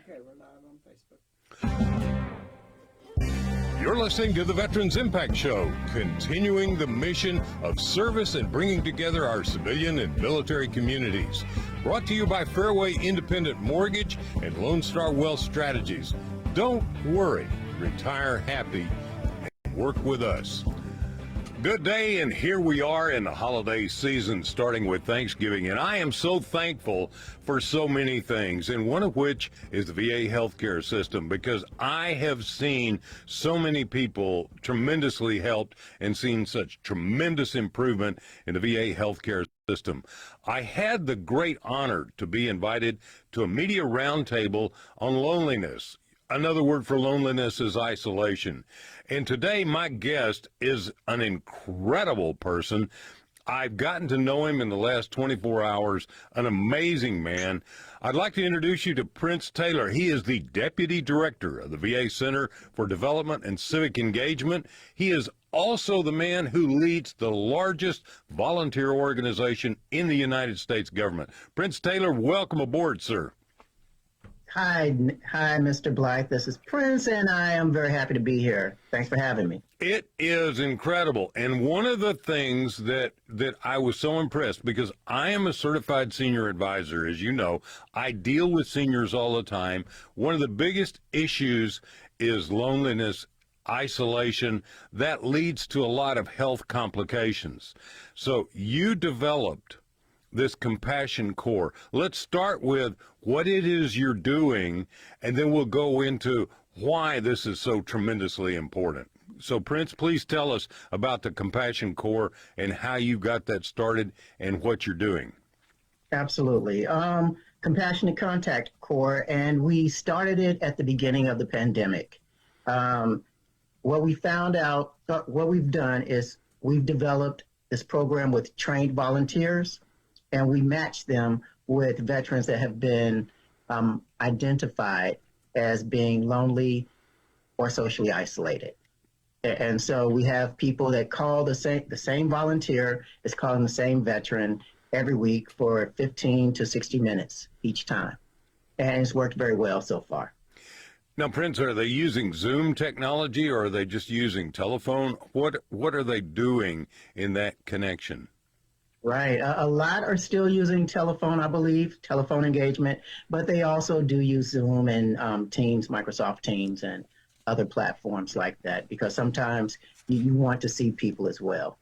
Okay, we're live on Facebook. You're listening to the Veterans Impact Show, continuing the mission of service and bringing together our civilian and military communities. Brought to you by Fairway Independent Mortgage and Lone Star Wealth Strategies. Don't worry, retire happy and work with us. Good day, and here we are in the holiday season, starting with Thanksgiving, and I am so thankful for so many things, and one of which is the VA healthcare system, because I have seen so many people tremendously helped and seen such tremendous improvement in the VA healthcare system. I had the great honor to be invited to a media roundtable on loneliness. Another word for loneliness is isolation. And today, my guest is an incredible person. I've gotten to know him in the last 24 hours, an amazing man. I'd like to introduce you to Prince Taylor. He is the Deputy Director of the VA Center for Development and Civic Engagement. He is also the man who leads the largest volunteer organization in the United States government. Prince Taylor, welcome aboard, sir. Hi, Mr. Blythe. This is Prince, and I am very happy to be here. Thanks for having me. It is incredible. And one of the things that I was so impressed, because I am a certified senior advisor, as you know, I deal with seniors all the time. One of the biggest issues is loneliness, isolation. That leads to a lot of health complications. So you developed this Compassion Corps. Let's start with what it is you're doing, and then we'll go into why this is so tremendously important. So, Prince, please tell us about the Compassion Corps and how you got that started and what you're doing. Absolutely. Compassionate Contact Corps, and we started it at the beginning of the pandemic. What we found out, what we've done is we've developed this program with trained volunteers, and we match them with veterans that have been identified as being lonely or socially isolated. And so we have people that call the same volunteer is calling the same veteran every week for 15 to 60 minutes each time. And it's worked very well so far. Now, Prince, are they using Zoom technology, or are they just using telephone? What are they doing in that connection? Right. A lot are still using telephone, I believe, telephone engagement, but they also do use Zoom and Teams, Microsoft Teams, and other platforms like that, because sometimes you want to see people as well.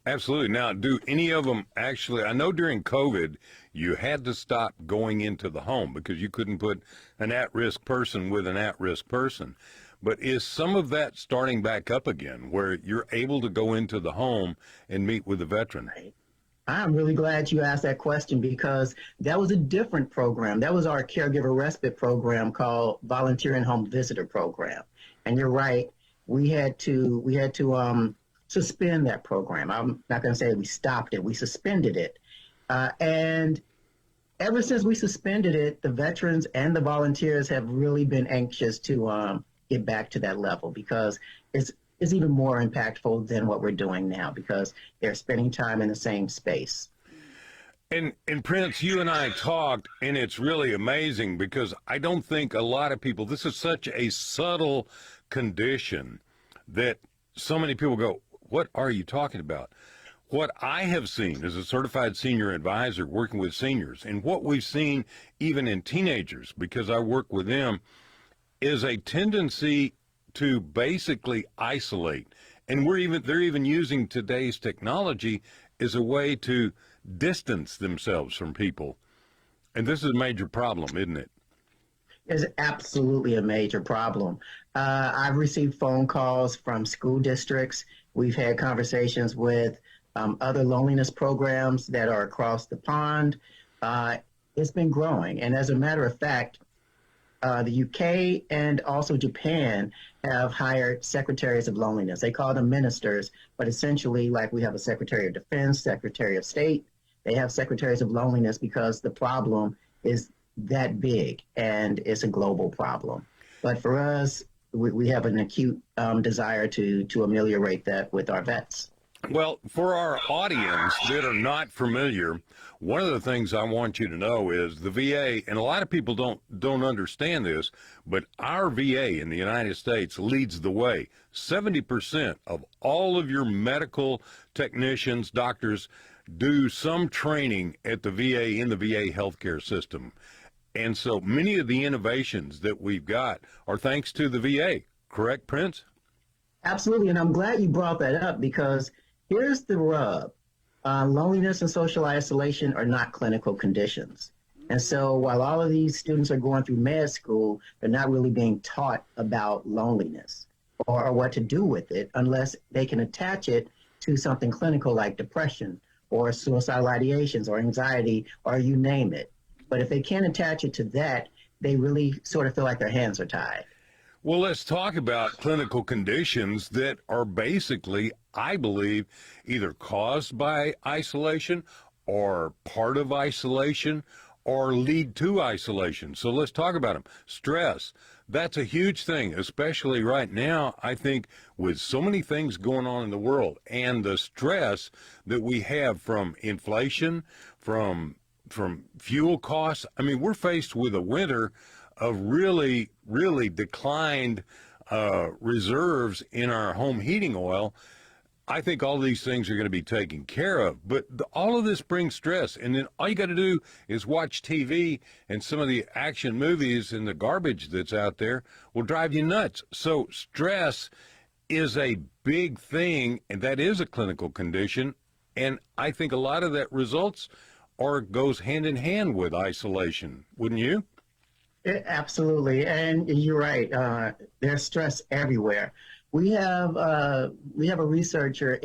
Absolutely. Now, do any of them actually, I know during COVID, you had to stop going into the home because you couldn't put an at-risk person with an at-risk person. But is some of that starting back up again, where you're able to go into the home and meet with the veteran? Right. I'm really glad you asked that question, because that was a different program. That was our caregiver respite program called Volunteer and Home Visitor Program. And you're right, we had to suspend that program. I'm not going to say we stopped it, we suspended it. And ever since we suspended it, the veterans and the volunteers have really been anxious to get back to that level, because it's even more impactful than what we're doing now, because they're spending time in the same space. And Prince, you and I talked, and it's really amazing, because I don't think a lot of people, this is such a subtle condition that so many people go, what are you talking about? What I have seen as a certified senior advisor working with seniors, and what we've seen even in teenagers, because I work with them, is a tendency to basically isolate. And they're even using today's technology as a way to distance themselves from people. And this is a major problem, isn't it? It's absolutely a major problem. I've received phone calls from school districts. We've had conversations with other loneliness programs that are across the pond. It's been growing. And as a matter of fact, the UK and also Japan have hired secretaries of loneliness. They call them ministers, but essentially, like we have a Secretary of Defense, Secretary of State, they have secretaries of loneliness, because the problem is that big and it's a global problem. But for us, we have an acute desire to ameliorate that with our vets. Well, for our audience that are not familiar, one of the things I want you to know is the VA, and a lot of people don't understand this, but our VA in the United States leads the way. 70% of all of your medical technicians, doctors, do some training at the VA in the VA healthcare system. And so many of the innovations that we've got are thanks to the VA. Correct, Prince? Absolutely, and I'm glad you brought that up because here's the rub. Loneliness and social isolation are not clinical conditions. And so while all of these students are going through med school, they're not really being taught about loneliness or what to do with it unless they can attach it to something clinical like depression or suicidal ideations or anxiety or you name it. But if they can't attach it to that, they really sort of feel like their hands are tied. Well, let's talk about clinical conditions that are basically, I believe, either caused by isolation or part of isolation or lead to isolation. So let's talk about them. Stress. That's a huge thing, especially right now, I think, with so many things going on in the world and the stress that we have from inflation, from fuel costs. I mean, we're faced with a winter of really, really declined reserves in our home heating oil. I think all these things are going to be taken care of, but all of this brings stress. And then all you got to do is watch TV, and some of the action movies and the garbage that's out there will drive you nuts. So stress is a big thing, and that is a clinical condition. And I think a lot of that results or goes hand in hand with isolation. Wouldn't you? Absolutely, and you're right. There's stress everywhere. We have a researcher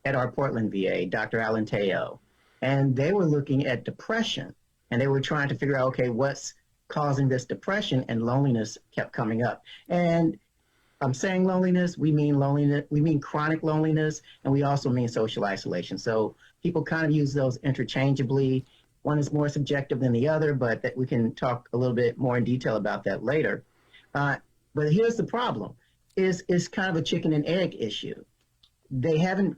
at our Portland VA, Dr. Alan Teo, and they were looking at depression, and they were trying to figure out, okay, what's causing this depression, and loneliness kept coming up. And I'm saying loneliness, we mean chronic loneliness, and we also mean social isolation. So people kind of use those interchangeably. One is more subjective than the other, but that we can talk a little bit more in detail about that later. But here's the problem. Is kind of a chicken and egg issue. They haven't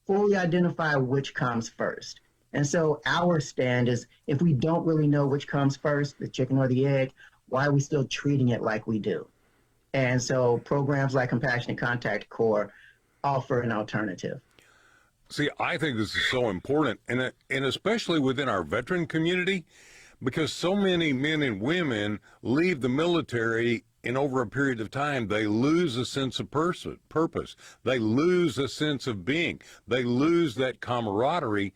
fully identified which comes first. And so our stand is if we don't really know which comes first, the chicken or the egg, why are we still treating it like we do? And so programs like Compassionate Contact Corps offer an alternative. See, I think this is so important, and especially within our veteran community, because so many men and women leave the military, and over a period of time, they lose a sense of purpose. They lose a sense of being. They lose that camaraderie,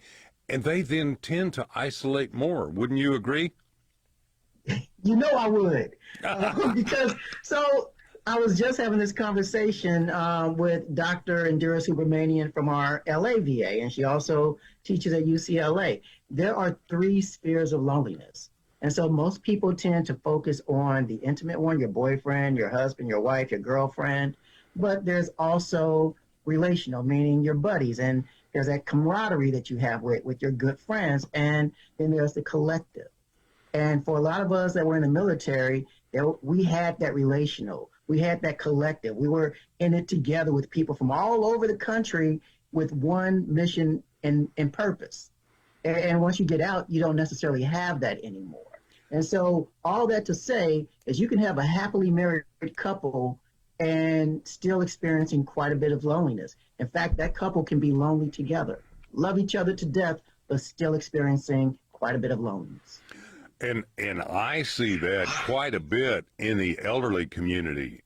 and they then tend to isolate more. Wouldn't you agree? You know I would. Because I was just having this conversation with Dr. Indira Subramanian from our LA VA, and she also teaches at UCLA. There are 3 spheres of loneliness. And so most people tend to focus on the intimate one, your boyfriend, your husband, your wife, your girlfriend. But there's also relational, meaning your buddies. And there's that camaraderie that you have with your good friends. And then there's the collective. And for a lot of us that were in the military, we had that relational. We had that collective. We were in it together with people from all over the country with one mission and purpose. And once you get out, you don't necessarily have that anymore. And so all that to say is you can have a happily married couple and still experiencing quite a bit of loneliness. In fact, that couple can be lonely together, love each other to death, but still experiencing quite a bit of loneliness. And I see that quite a bit in the elderly community.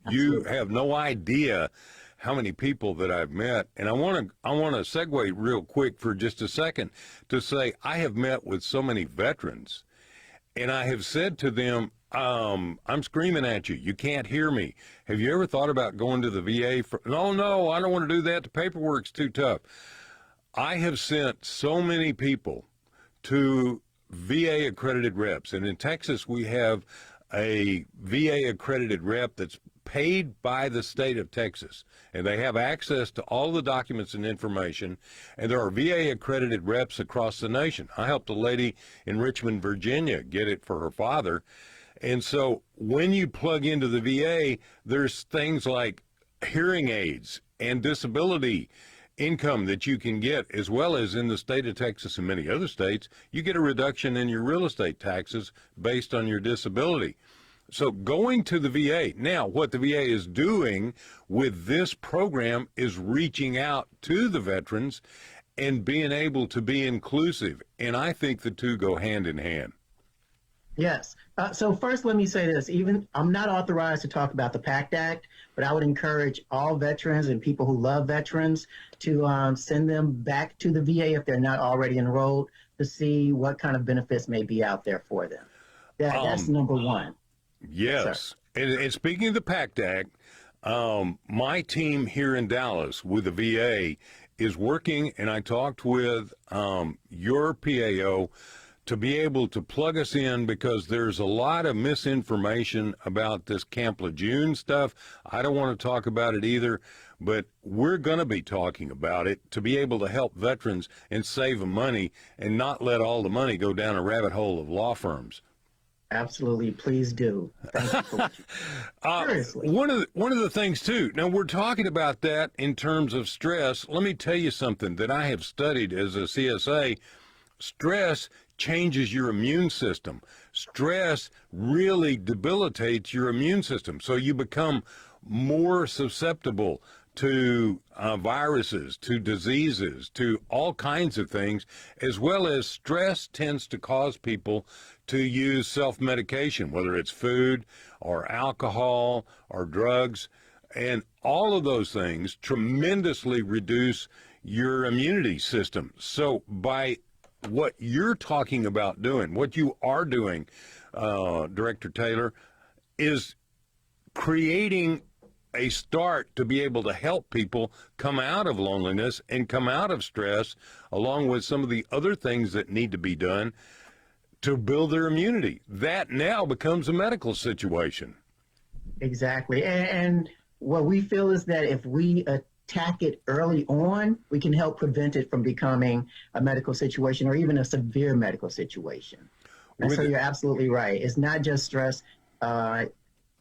You have no idea how many people that I've met, and I want to segue real quick for just a second to say I have met with so many veterans, and I have said to them, I'm screaming at you. You can't hear me. Have you ever thought about going to the VA? No, I don't want to do that. The paperwork's too tough. I have sent so many people to VA accredited reps, and in Texas we have a VA accredited rep that's paid by the state of Texas, and they have access to all the documents and information, and there are VA accredited reps across the nation. I helped a lady in Richmond, Virginia get it for her father. And so when you plug into the VA, there's things like hearing aids and disability income that you can get, as well as in the state of Texas and many other states, you get a reduction in your real estate taxes based on your disability. So going to the VA. Now, what the VA is doing with this program is reaching out to the veterans and being able to be inclusive. And I think the two go hand in hand. Yes. So first, let me say this. Even I'm not authorized to talk about the PACT Act, but I would encourage all veterans and people who love veterans to send them back to the VA if they're not already enrolled to see what kind of benefits may be out there for them. That's number one. Yes. And speaking of the PACT Act, my team here in Dallas with the VA is working, and I talked with your PAO to be able to plug us in, because there's a lot of misinformation about this Camp Lejeune stuff. I don't want to talk about it either, but we're going to be talking about it to be able to help veterans and save them money and not let all the money go down a rabbit hole of law firms. Absolutely, please do. Thank you for what you Seriously. One of the things too. Now we're talking about that in terms of stress. Let me tell you something that I have studied as a CSA. Stress changes your immune system. Stress really debilitates your immune system, so you become more susceptible to viruses, to diseases, to all kinds of things, as well as stress tends to cause people to use self-medication, whether it's food or alcohol or drugs, and all of those things tremendously reduce your immunity system. So by what you're talking about doing, what you are doing, Director Taylor, is creating a start to be able to help people come out of loneliness and come out of stress, along with some of the other things that need to be done to build their immunity. That now becomes a medical situation. Exactly. And what we feel is that if we attack it early on, we can help prevent it from becoming a medical situation or even a severe medical situation. And so you're absolutely right. It's not just stress.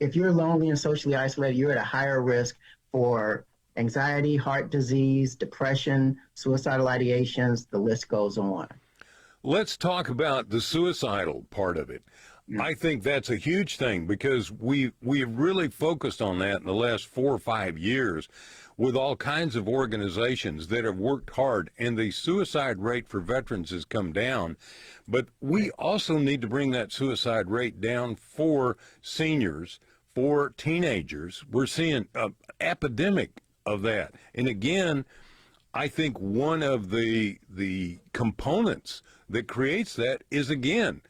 If you're lonely and socially isolated, you're at a higher risk for anxiety, heart disease, depression, suicidal ideations, the list goes on. Let's talk about the suicidal part of it. I think that's a huge thing, because we have really focused on that in the last 4 or 5 years with all kinds of organizations that have worked hard, and the suicide rate for veterans has come down. But we also need to bring that suicide rate down for seniors, for teenagers. We're seeing an epidemic of that. And again, I think one of the components that creates that is, again,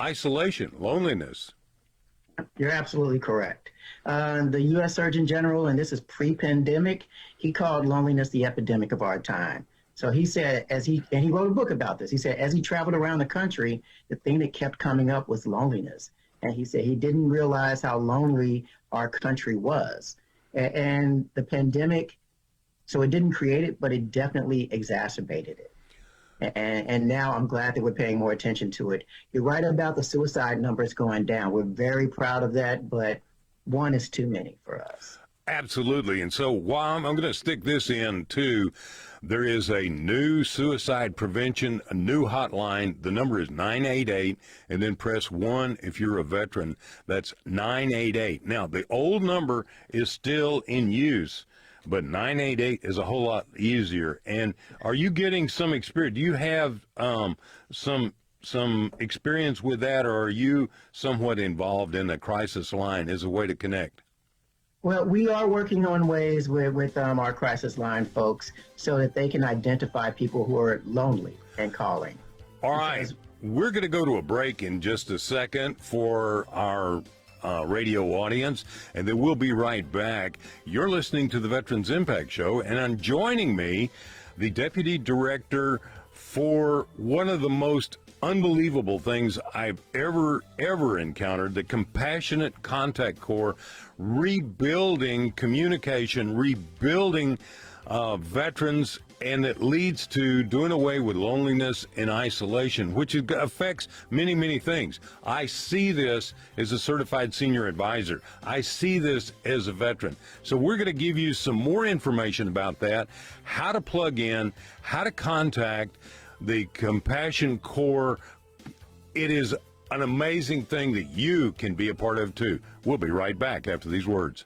isolation, loneliness. You're absolutely correct. The U.S. Surgeon General, and this is pre-pandemic, he called loneliness the epidemic of our time. So he said, and he wrote a book about this, he said, as he traveled around the country, the thing that kept coming up was loneliness. And he said he didn't realize how lonely our country was. And the pandemic, so it didn't create it, but it definitely exacerbated it. And now I'm glad that we're paying more attention to it. You're right about the suicide numbers going down. We're very proud of that, but one is too many for us. Absolutely. And so while I'm going to stick this in too, there is a new suicide prevention, a new hotline. The number is 988, and then press 1 if you're a veteran. That's 988. Now, the old number is still in use, but 988 is a whole lot easier. And are you getting some experience? Do you have some experience with that, or are you somewhat involved in the crisis line as a way to connect? Well, we are working on ways with our crisis line folks so that they can identify people who are lonely and calling. All right. We're going to go to a break in just a second for our radio audience, and then we'll be right back. You're listening to the Veterans Impact Show, and I'm joining me, the Deputy Director for one of the most unbelievable things I've ever encountered, the Compassionate Contact Corps, rebuilding communication, rebuilding veterans, and it leads to doing away with loneliness and isolation, which affects many, many things. I see this as a certified senior advisor. I see this as a veteran. So we're going to give you some more information about that, how to plug in, how to contact the Compassion Corps. It is an amazing thing that you can be a part of too. We'll be right back after these words.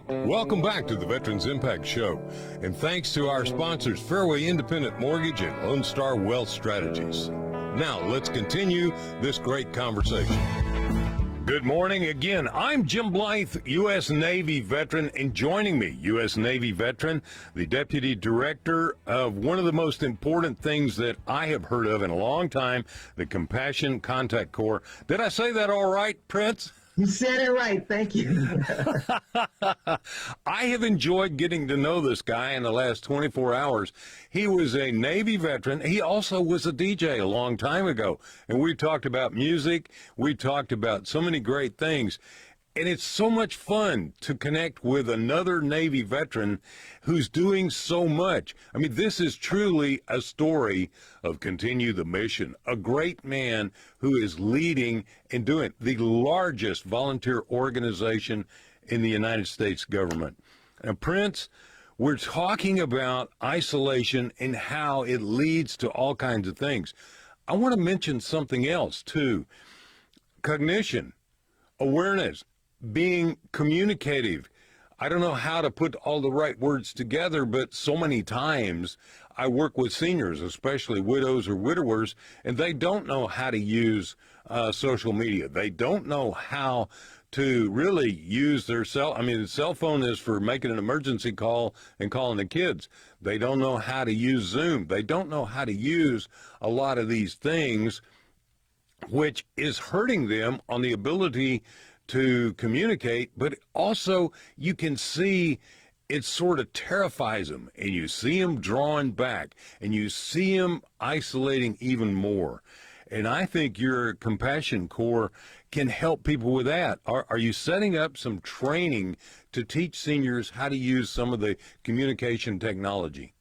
Welcome back to the Veterans Impact Show, and thanks to our sponsors, Fairway Independent Mortgage and Lone Star Wealth Strategies. Now, let's continue this great conversation. Good morning again. I'm Jim Blythe, U.S. Navy veteran, and joining me, U.S. Navy veteran, the Deputy Director of one of the most important things that I have heard of in a long time, the Compassion Contact Corps. Did I say that all right, Prince? You said it right. Thank you. I have enjoyed getting to know this guy in the last 24 hours. He was a Navy veteran. He also was a DJ a long time ago. And we talked about music. We talked about so many great things. And it's so much fun to connect with another Navy veteran who's doing so much. I mean, this is truly a story of Continue the Mission, a great man who is leading and doing the largest volunteer organization in the United States government. Now, Prince, we're talking about isolation and how it leads to all kinds of things. I want to mention something else, too. Cognition, awareness, being communicative. I don't know how to put all the right words together, but so many times I work with seniors, especially widows or widowers, and they don't know how to use social media. They don't know how to really use their the cell phone is for making an emergency call and calling the kids. They don't know how to use Zoom. They don't know how to use a lot of these things, which is hurting them on the ability to communicate, but also you can see it sort of terrifies them, and you see them drawing back, and you see them isolating even more. And I think your Compassion Corps can help people with that. Are you setting up some training to teach seniors how to use some of the communication technology?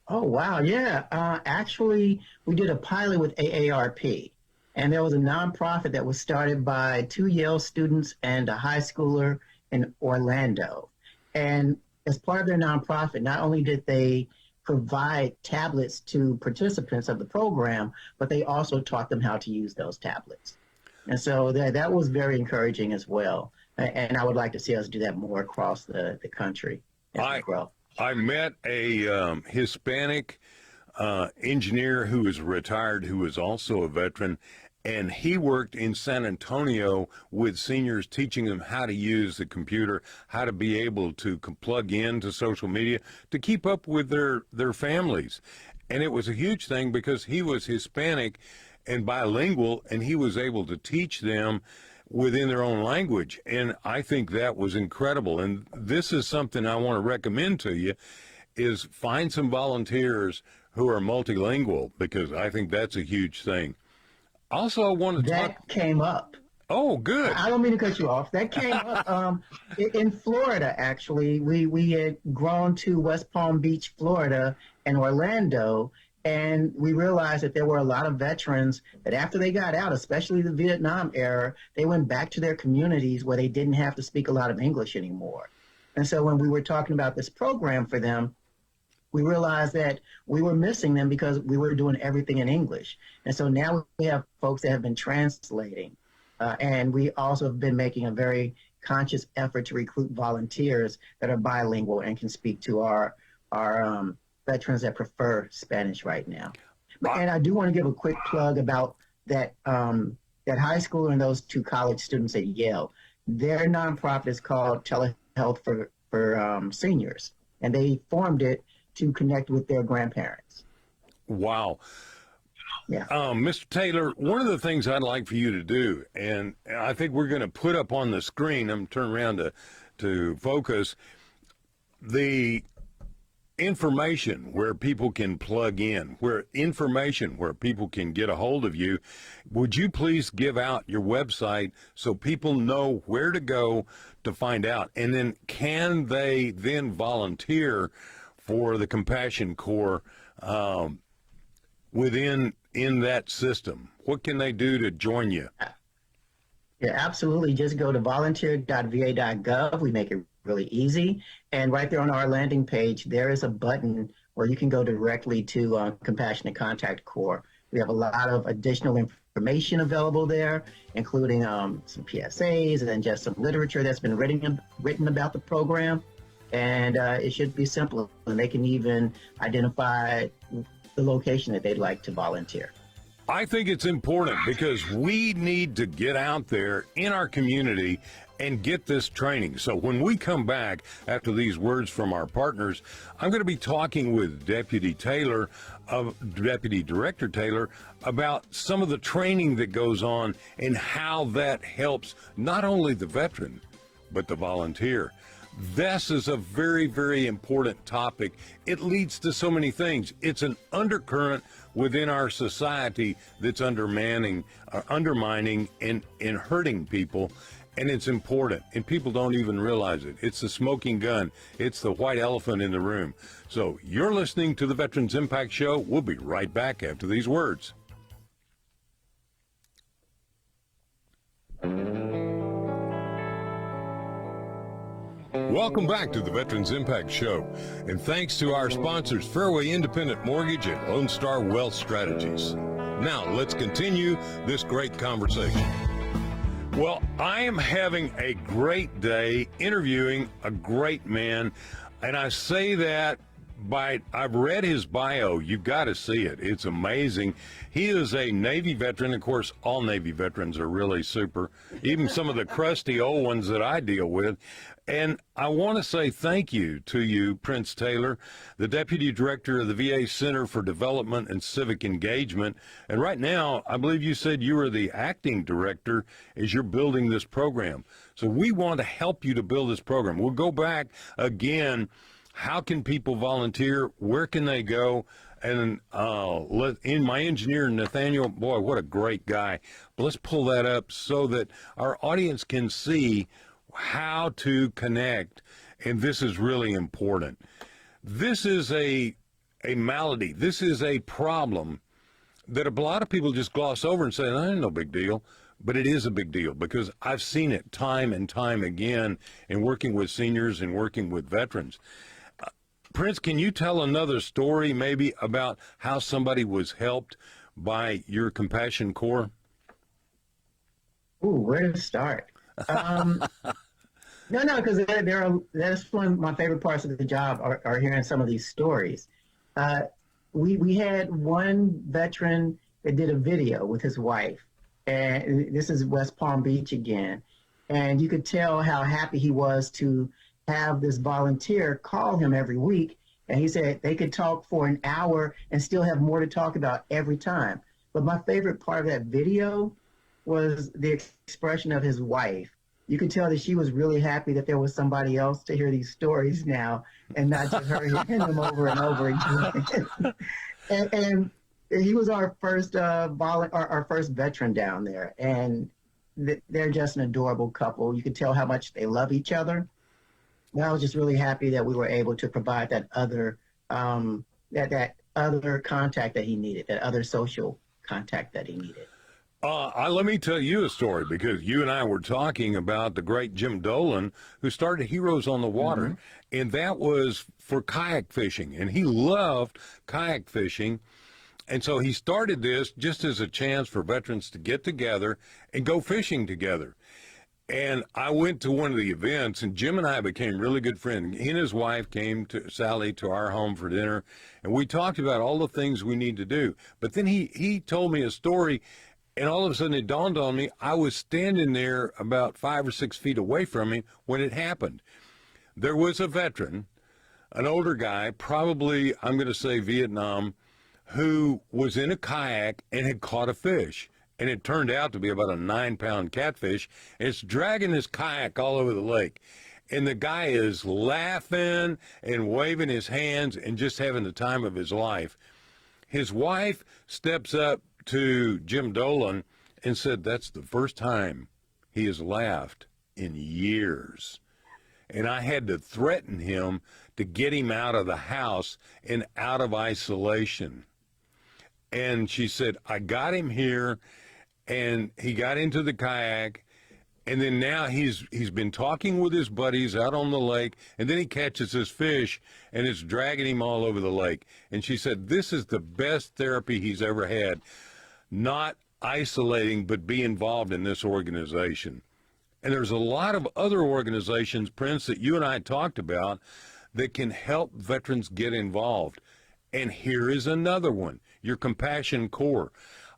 Oh, wow. Yeah. Actually, we did a pilot with AARP. And there was a nonprofit that was started by 2 Yale students and a high schooler in Orlando. And as part of their nonprofit, not only did they provide tablets to participants of the program, but they also taught them how to use those tablets. And so that was very encouraging as well. And I would like to see us do that more across the country as we grow. I met a Hispanic engineer who is retired, who is also a veteran, and he worked in San Antonio with seniors, teaching them how to use the computer, how to be able to plug into social media to keep up with their families. And it was a huge thing because he was Hispanic and bilingual, and he was able to teach them within their own language. And I think that was incredible. And this is something I want to recommend to you, is find some volunteers who are multilingual, because I think that's a huge thing. Also, I want to talk. That came up. Oh, good. I don't mean to cut you off. That came up in Florida, actually. We had grown to West Palm Beach, Florida, and Orlando, and we realized that there were a lot of veterans that after they got out, especially the Vietnam era, they went back to their communities where they didn't have to speak a lot of English anymore. And so when we were talking about this program for them, we realized that we were missing them because we were doing everything in English. And so now we have folks that have been translating. And we also have been making a very conscious effort to recruit volunteers that are bilingual and can speak to our veterans that prefer Spanish right now. And I do want to give a quick plug about that high schooler and those 2 college students at Yale. Their nonprofit is called Telehealth for Seniors, and they formed it to connect with their grandparents. Wow. Yeah. Mr. Taylor, one of the things I'd like for you to do, and I think we're going to put up on the screen, I'm turning around to focus, the information where people can plug in, where information where people can get a hold of you. Would you please give out your website so people know where to go to find out? And then can they then volunteer for the Compassion Corps within that system? What can they do to join you? Yeah, absolutely. Just go to volunteer.va.gov. We make it really easy. And right there on our landing page, there is a button where you can go directly to Compassionate Contact Corps. We have a lot of additional information available there, including some PSAs and just some literature that's been written about the program. And it should be simple. And they can even identify the location that they'd like to volunteer. I think it's important because we need to get out there in our community and get this training. So when we come back after these words from our partners, I'm going to be talking with Deputy Director Taylor about some of the training that goes on and how that helps not only the veteran, but the volunteer. This is a very, very important topic. It leads to so many things. It's an undercurrent within our society that's undermining and hurting people, and it's important. And people don't even realize it. It's the smoking gun. It's the white elephant in the room. So you're listening to the Veterans Impact Show. We'll be right back after these words. Welcome back to the Veterans Impact Show, and thanks to our sponsors, Fairway Independent Mortgage and Lone Star Wealth Strategies. Now, let's continue this great conversation. Well, I am having a great day interviewing a great man, and I say that I've read his bio. You've got to see it. It's amazing. He is a Navy veteran. Of course, all Navy veterans are really super, even some of the crusty old ones that I deal with. And I want to say thank you to you, Prince Taylor, the Deputy Director of the VA Center for Development and Civic Engagement. And right now, I believe you said you are the acting director as you're building this program. So we want to help you to build this program. We'll go back again. How can people volunteer? Where can they go? And in my engineer, Nathaniel, boy, what a great guy. But let's pull that up so that our audience can see how to connect. And this is really important. This is a malady. This is a problem that a lot of people just gloss over and say, that ain't no big deal. But it is a big deal because I've seen it time and time again in working with seniors and working with veterans. Prince, can you tell another story maybe about how somebody was helped by your Compassion Corps? Ooh, where to start? No, because that's one of my favorite parts of the job are hearing some of these stories. We had one veteran that did a video with his wife, and this is West Palm Beach again, and you could tell how happy he was to have this volunteer call him every week, and he said they could talk for an hour and still have more to talk about every time. But my favorite part of that video was the expression of his wife. You could tell that she was really happy that there was somebody else to hear these stories now and not just her hearing them over and over again. and he was our first our first veteran down there, and they're just an adorable couple. You could tell how much they love each other. And I was just really happy that we were able to provide that other that other contact that he needed, that other social contact that he needed. Let me tell you a story, because you and I were talking about the great Jim Dolan, who started Heroes on the Water, mm-hmm. and that was for kayak fishing, and he loved kayak fishing. And so he started this just as a chance for veterans to get together and go fishing together. And I went to one of the events, and Jim and I became really good friends. He and his wife came to Sally to our home for dinner, and we talked about all the things we need to do. But then he told me a story, and all of a sudden it dawned on me, I was standing there about 5 or 6 feet away from him when it happened. There was a veteran, an older guy, probably, I'm going to say Vietnam, who was in a kayak and had caught a fish. And it turned out to be about a 9-pound catfish. And it's dragging his kayak all over the lake. and the guy is laughing and waving his hands and just having the time of his life. His wife steps up to Jim Dolan and said that's the first time he has laughed in years. And I had to threaten him to get him out of the house and out of isolation. And she said, I got him here, and he got into the kayak, and then now he's been talking with his buddies out on the lake, and then he catches his fish, and it's dragging him all over the lake. And she said, this is the best therapy he's ever had, not isolating, but be involved in this organization. And there's a lot of other organizations, Prince, that you and I talked about that can help veterans get involved. And here is another one, your Compassion Corps.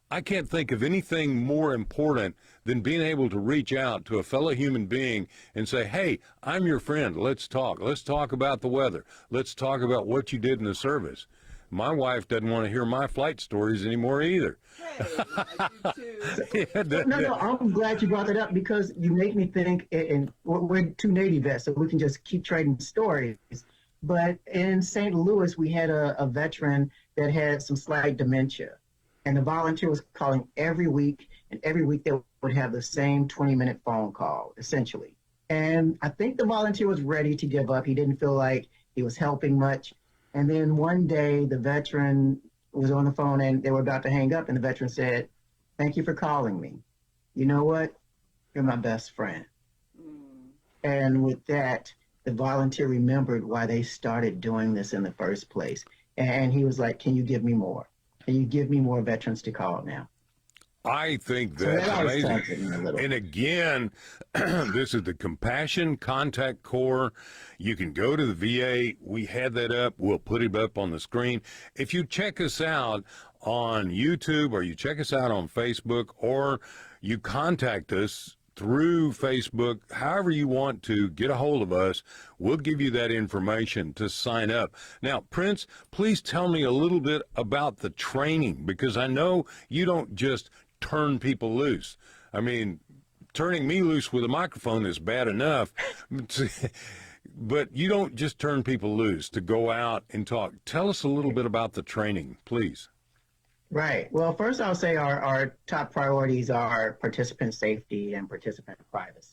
I can't think of anything more important than being able to reach out to a fellow human being and say, hey, I'm your friend. Let's talk. Let's talk about the weather. Let's talk about what you did in the service. My wife doesn't want to hear my flight stories anymore either. Hey, I do too. No, I'm glad you brought that up because you make me think, and we're two Navy vets, so we can just keep trading stories. But in St. Louis, we had a veteran that had some slight dementia. And the volunteer was calling every week, and every week they would have the same 20-minute phone call, essentially. And I think the volunteer was ready to give up. He didn't feel like he was helping much. And then one day the veteran was on the phone and they were about to hang up, and the veteran said, thank you for calling me. You know what? You're my best friend. And with that, the volunteer remembered why they started doing this in the first place. And he was like, can you give me more? Can you give me more veterans to call now? I think that's amazing. And again, this is the Compassion Contact Corps. You can go to the VA. We had that up. We'll put it up on the screen. If you check us out on YouTube or you check us out on Facebook or you contact us through Facebook, however you want to get a hold of us, we'll give you that information to sign up. Now, Prince, please tell me a little bit about the training, because I know you don't just turn people loose. I mean, turning me loose with a microphone is bad enough, but you don't just turn people loose to go out and talk. Tell us a little bit about the training, please. Right. Well, first I'll say our top priorities are participant safety and participant privacy.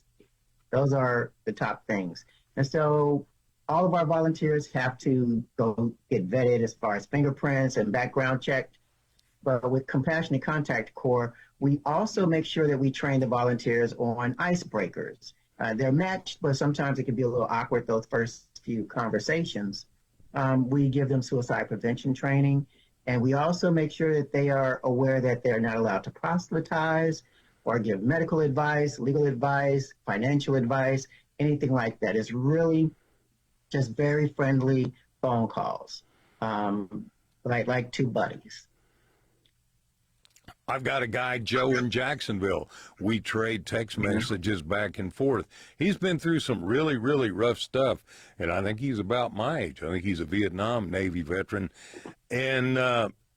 Those are the top things. And so all of our volunteers have to go get vetted as far as fingerprints and background checked. But with Compassionate Contact Corps, we also make sure that we train the volunteers on icebreakers. They're matched, but sometimes it can be a little awkward those first few conversations. We give them suicide prevention training. And we also make sure that they are aware that they're not allowed to proselytize or give medical advice, legal advice, financial advice, anything like that. It's really just very friendly phone calls, like two buddies. I've got a guy, Joe, in Jacksonville. We trade text messages back and forth. He's been through some really, really rough stuff, and I think he's about my age. I think he's a Vietnam Navy veteran, and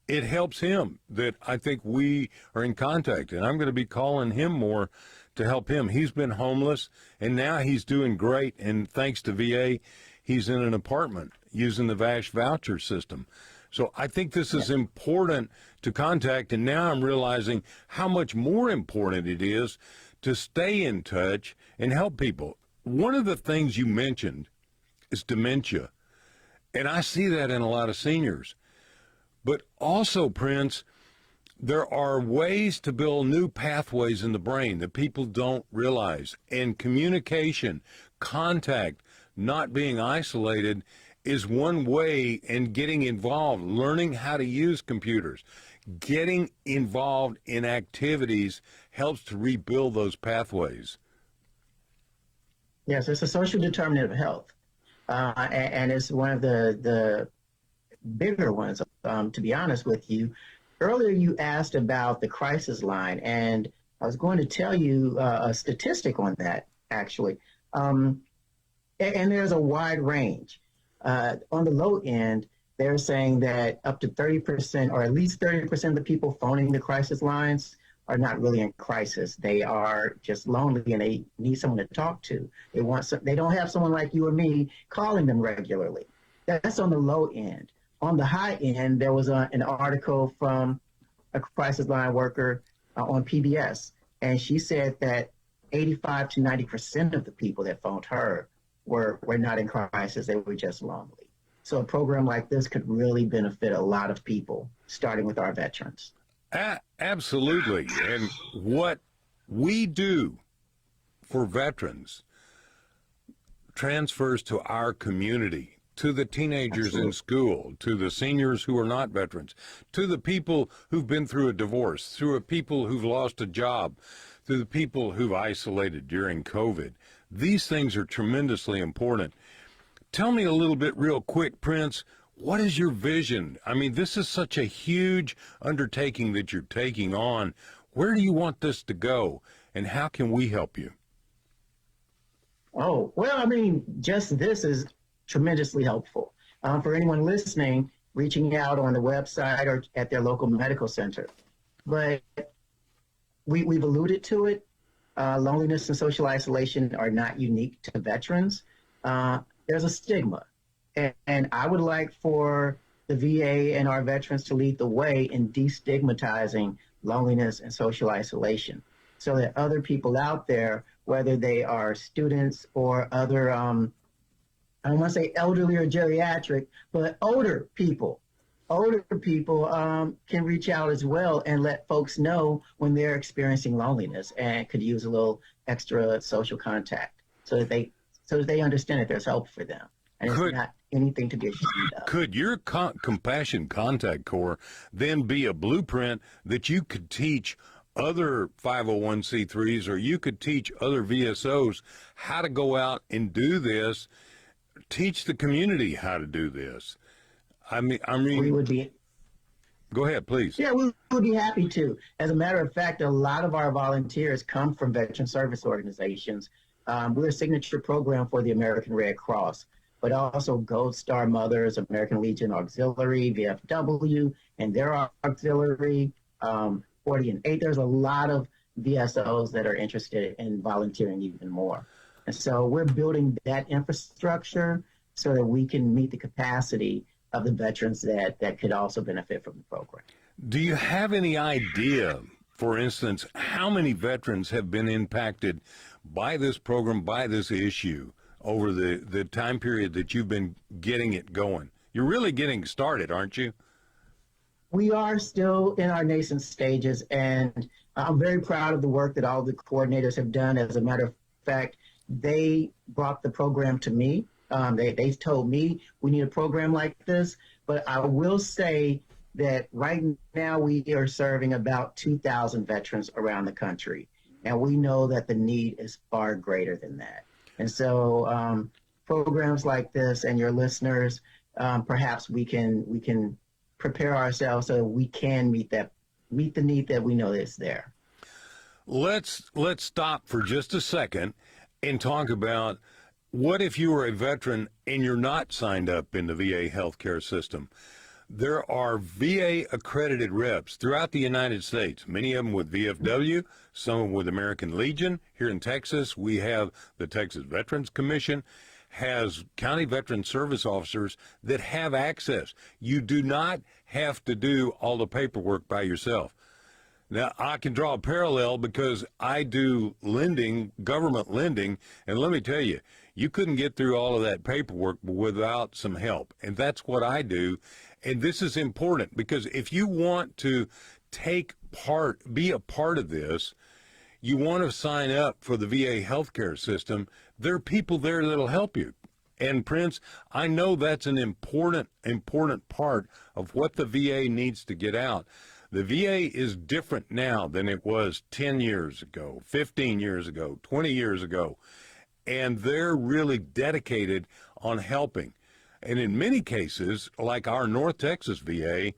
it helps him that I think we are in contact, and I'm going to be calling him more to help him. He's been homeless, and now he's doing great, and thanks to VA, he's in an apartment using the VASH voucher system. So I think this is important to contact, and now I'm realizing how much more important it is to stay in touch and help people. One of the things you mentioned is dementia, and I see that in a lot of seniors. But also, Prince, there are ways to build new pathways in the brain that people don't realize, and communication, contact, not being isolated is one way, and getting involved, learning how to use computers, getting involved in activities helps to rebuild those pathways. Yes, it's a social determinant of health. And it's one of the bigger ones, to be honest with you. Earlier, you asked about the crisis line, and I was going to tell you a statistic on that, actually. And there's a wide range. On the low end, they're saying that up to 30%, or at least 30% of the people phoning the crisis lines are not really in crisis. They are just lonely and they need someone to talk to. They don't have someone like you or me calling them regularly. That's on the low end. On the high end, there was an article from a crisis line worker on PBS, and she said that 85 to 90% of the people that phoned her were not in crisis. They were just lonely. So a program like this could really benefit a lot of people, starting with our veterans. Absolutely. And what we do for veterans transfers to our community, to the teenagers Absolutely. in school, to the seniors who are not veterans, to the people who've been through a divorce, through the people who've lost a job, to the people who've isolated during COVID. These things are tremendously important. Tell me a little bit real quick, Prince, what is your vision? I mean, this is such a huge undertaking that you're taking on. Where do you want this to go, and how can we help you? Oh, well, I mean, just this is tremendously helpful. For anyone listening, reaching out on the website or at their local medical center. But we've alluded to it. Loneliness and social isolation are not unique to veterans. There's a stigma. And I would like for the VA and our veterans to lead the way in destigmatizing loneliness and social isolation so that other people out there, whether they are students or other, I don't want to say elderly or geriatric, but older people can reach out as well and let folks know when they're experiencing loneliness and could use a little extra social contact so that they understand that there's hope for them. And it's not anything to be ashamed of. Could your Compassion Contact Corps then be a blueprint that you could teach other 501c3s, or you could teach other VSOs how to go out and do this, teach the community how to do this? I mean, We would be. Go ahead, please. Yeah, we would be happy to. As a matter of fact, a lot of our volunteers come from veteran service organizations. We're a signature program for the American Red Cross, but also Gold Star Mothers, American Legion Auxiliary, VFW, and their auxiliary, 40 and 8. There's a lot of VSOs that are interested in volunteering even more. And so we're building that infrastructure so that we can meet the capacity of the veterans that could also benefit from the program. Do you have any idea, for instance, how many veterans have been impacted by this program, by this issue, over the time period that you've been getting it going? You're really getting started, aren't you? We are still in our nascent stages, and I'm very proud of the work that all the coordinators have done. As a matter of fact, they brought the program to me. They told me we need a program like this, but I will say that right now we are serving about 2,000 veterans around the country, and we know that the need is far greater than that. And so programs like this and your listeners, perhaps we can prepare ourselves so we can meet the need that we know is there. Let's stop for just a second and talk about, what if you are a veteran and you're not signed up in the VA healthcare system? There are VA accredited reps throughout the United States, many of them with VFW, some with American Legion. Here in Texas, we have the Texas Veterans Commission, has county veteran service officers that have access. You do not have to do all the paperwork by yourself. Now, I can draw a parallel because I do lending, government lending, and let me tell you, you couldn't get through all of that paperwork without some help. And that's what I do. And this is important because if you want to be a part of this, you want to sign up for the VA healthcare system, there are people there that'll help you. And Prince, I know that's an important part of what the VA needs to get out. The VA is different now than it was 10 years ago, 15 years ago, 20 years ago. And they're really dedicated on helping. And in many cases, like our North Texas VA,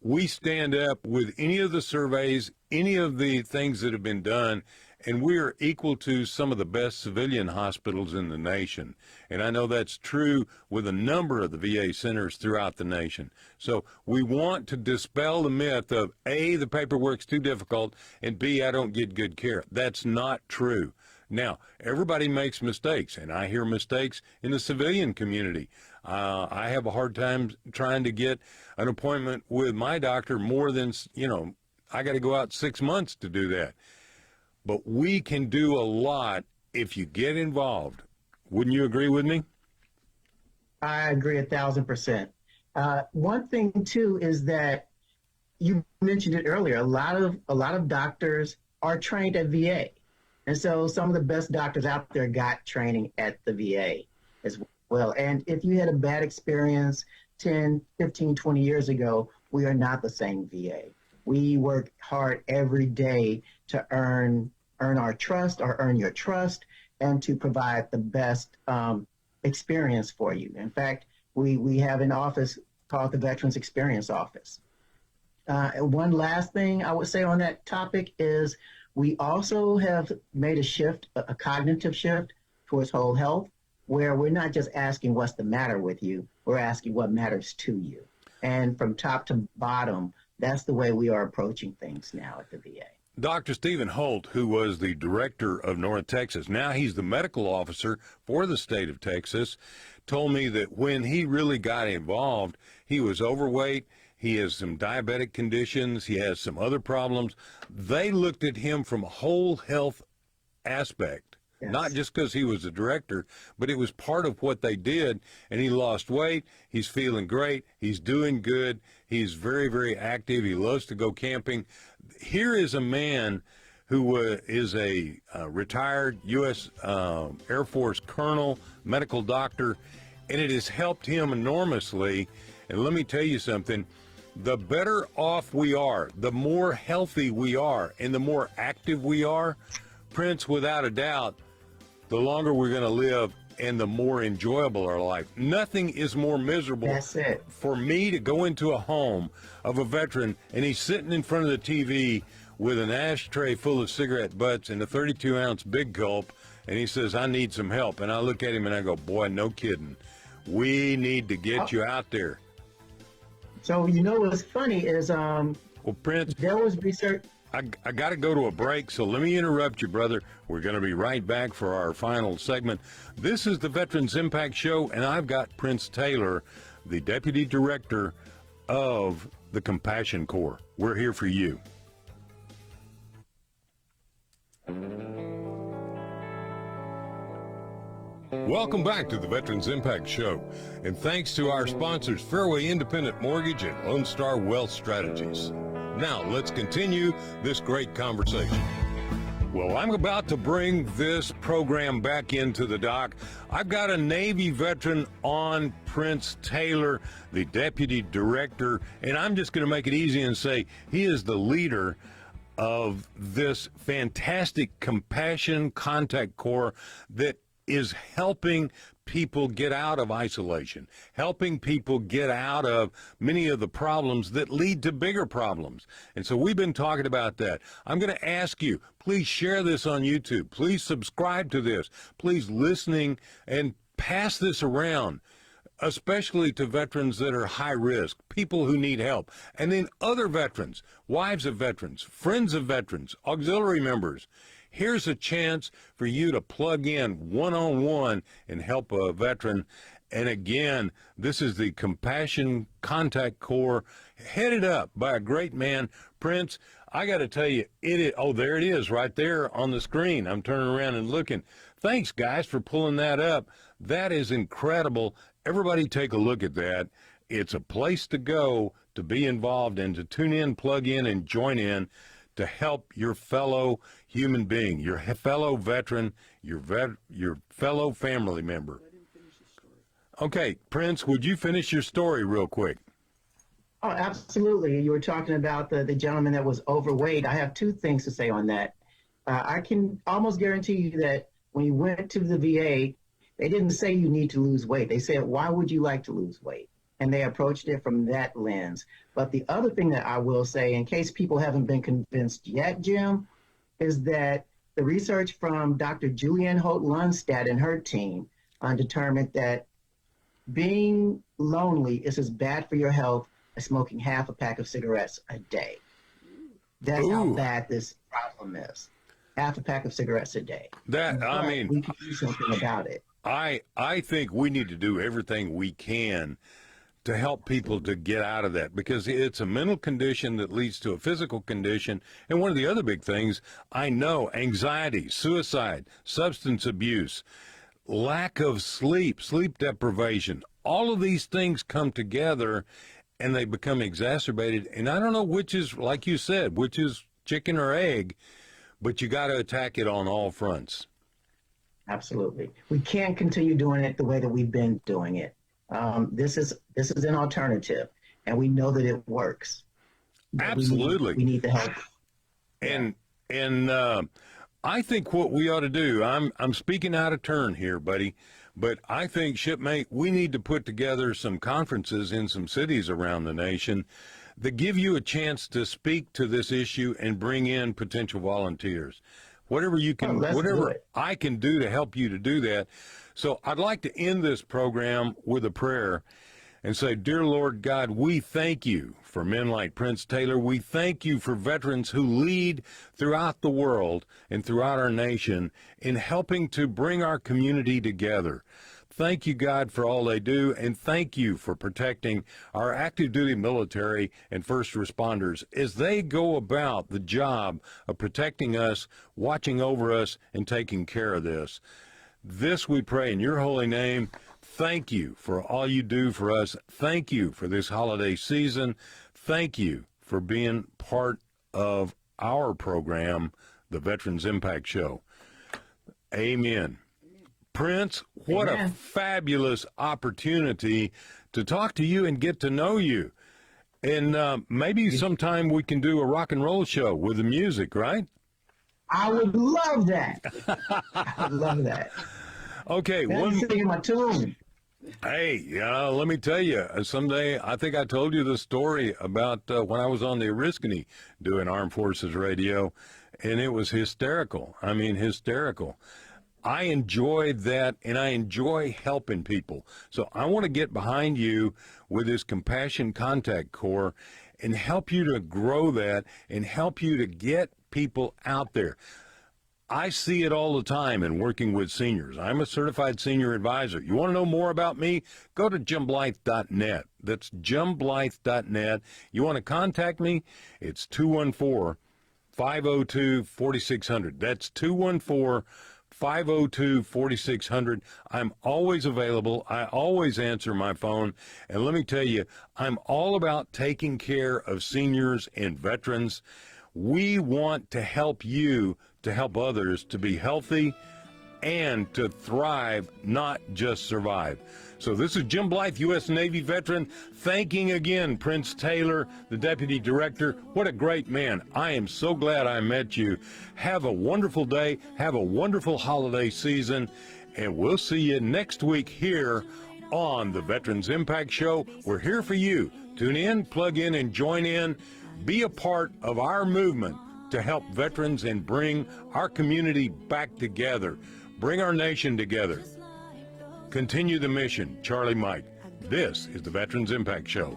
we stand up with any of the surveys, any of the things that have been done, and we are equal to some of the best civilian hospitals in the nation. And I know that's true with a number of the VA centers throughout the nation. So we want to dispel the myth of A, the paperwork's too difficult, and B, I don't get good care. That's not true. Now, everybody makes mistakes, and I hear mistakes in the civilian community. I have a hard time trying to get an appointment with my doctor more than, I got to go out 6 months to do that. But we can do a lot if you get involved. Wouldn't you agree with me? I agree 1,000%. One thing too is that you mentioned it earlier. A lot of doctors are trained at VA, and so some of the best doctors out there got training at the VA as well. And if you had a bad experience 10, 15, 20 years ago, we are not the same VA. We work hard every day to earn our trust or earn your trust and to provide the best experience for you. In fact, we have an office called the Veterans Experience Office. One last thing I would say on that topic is we also have made a shift, a cognitive shift towards whole health, where we're not just asking what's the matter with you, we're asking what matters to you. And from top to bottom, that's the way we are approaching things now at the VA. Dr. Stephen Holt, who was the director of North Texas, now he's the medical officer for the state of Texas, told me that when he really got involved, he was overweight, he has some diabetic conditions, he has some other problems. They looked at him from a whole health aspect, yes. Not just because he was the director, but it was part of what they did, and he lost weight, he's feeling great, he's doing good, he's very, very active, he loves to go camping. Here is a man who is a retired U.S. Air Force colonel, medical doctor, and it has helped him enormously. And let me tell you something, the better off we are, the more healthy we are, and the more active we are, Prince, without a doubt, the longer we're going to live and the more enjoyable our life. Nothing is more miserable for me to go into a home of a veteran and he's sitting in front of the TV with an ashtray full of cigarette butts and a 32-ounce Big Gulp, and he says, I need some help. And I look at him and I go, boy, no kidding. We need to get you out there. So, what's funny is well, Prince, there was research. I got to go to a break, so let me interrupt you, brother. We're going to be right back for our final segment. This is the Veterans Impact Show, and I've got Prince Taylor, the Deputy Director of the Compassion Corps. We're here for you. Welcome back to the Veterans Impact Show, and thanks to our sponsors, Fairway Independent Mortgage and Lone Star Wealth Strategies. Now, let's continue this great conversation. Well, I'm about to bring this program back into the dock. I've got a Navy veteran on, Prince Taylor, the Deputy Director, and I'm just going to make it easy and say he is the leader of this fantastic Compassion Contact Corps that is helping people get out of isolation, helping people get out of many of the problems that lead to bigger problems. And so we've been talking about that. I'm going to ask you, please share this on YouTube. Please subscribe to this. Please listening and pass this around, especially to veterans that are high risk, people who need help, and then other veterans, wives of veterans, friends of veterans, auxiliary members. Here's a chance for you to plug in one-on-one and help a veteran. And again, this is the Compassion Contact Corps, headed up by a great man, Prince. I got to tell you, there it is right there on the screen. I'm turning around and looking. Thanks, guys, for pulling that up. That is incredible. Everybody take a look at that. It's a place to go to be involved and to tune in, plug in, and join in to help your fellow human being, your fellow veteran, your fellow family member. Okay, Prince, would you finish your story real quick? Oh, absolutely. You were talking about the gentleman that was overweight. I have two things to say on that. I can almost guarantee you that when you went to the VA, they didn't say you need to lose weight. They said, why would you like to lose weight? And they approached it from that lens. But the other thing that I will say, in case people haven't been convinced yet, Jim, is that the research from Dr. Julianne Holt-Lundstad and her team determined that being lonely is as bad for your health as smoking half a pack of cigarettes a day. That's how bad this problem is. Half a pack of cigarettes a day. That, I But mean, we can do something about it. I think we need to do everything we can to help people to get out of that, because it's a mental condition that leads to a physical condition. And one of the other big things, I know, anxiety, suicide, substance abuse, lack of sleep, sleep deprivation, all of these things come together and they become exacerbated. And I don't know which is, like you said, which is chicken or egg, but you got to attack it on all fronts. Absolutely. We can't continue doing it the way that we've been doing it. This is an alternative, and we know that it works. But Absolutely. We need the help. And I think what we ought to do, I'm speaking out of turn here, buddy, but I think, Shipmate, we need to put together some conferences in some cities around the nation that give you a chance to speak to this issue and bring in potential volunteers. Whatever you can, whatever I can do to help you to do that. So I'd like to end this program with a prayer and say, Dear Lord God, we thank you for men like Prince Taylor. We thank you for veterans who lead throughout the world and throughout our nation in helping to bring our community together. Thank you, God, for all they do, and thank you for protecting our active duty military and first responders as they go about the job of protecting us, watching over us, and taking care of this. This we pray in your holy name. Thank you for all you do for us. Thank you for this holiday season. Thank you for being part of our program, the Veterans Impact Show. Amen. Prince, what a fabulous opportunity to talk to you and get to know you. And maybe sometime we can do a rock and roll show with the music, right? I would love that. I would love that. Okay. Singing my tune. Hey, let me tell you, someday, I think I told you the story about when I was on the Oriskany doing Armed Forces Radio, and it was hysterical. I mean, hysterical. I enjoy that, and I enjoy helping people. So I want to get behind you with this Compassion Contact Corps and help you to grow that and help you to get people out there. I see it all the time in working with seniors. I'm a certified senior advisor. You want to know more about me? Go to jimblythe.net. That's jimblythe.net. You want to contact me? It's 214-502-4600. That's 214-502-4600. I'm always available. I always answer my phone. And let me tell you, I'm all about taking care of seniors and veterans. We want to help you to help others to be healthy and to thrive, not just survive. So this is Jim Blythe, U.S. Navy veteran, thanking again Prince Taylor, the Deputy Director. What a great man. I am so glad I met you. Have a wonderful day. Have a wonderful holiday season. And we'll see you next week here on the Veterans Impact Show. We're here for you. Tune in, plug in, and join in. Be a part of our movement to help veterans and bring our community back together. Bring our nation together. Continue the mission. Charlie Mike. This is the Veterans Impact Show.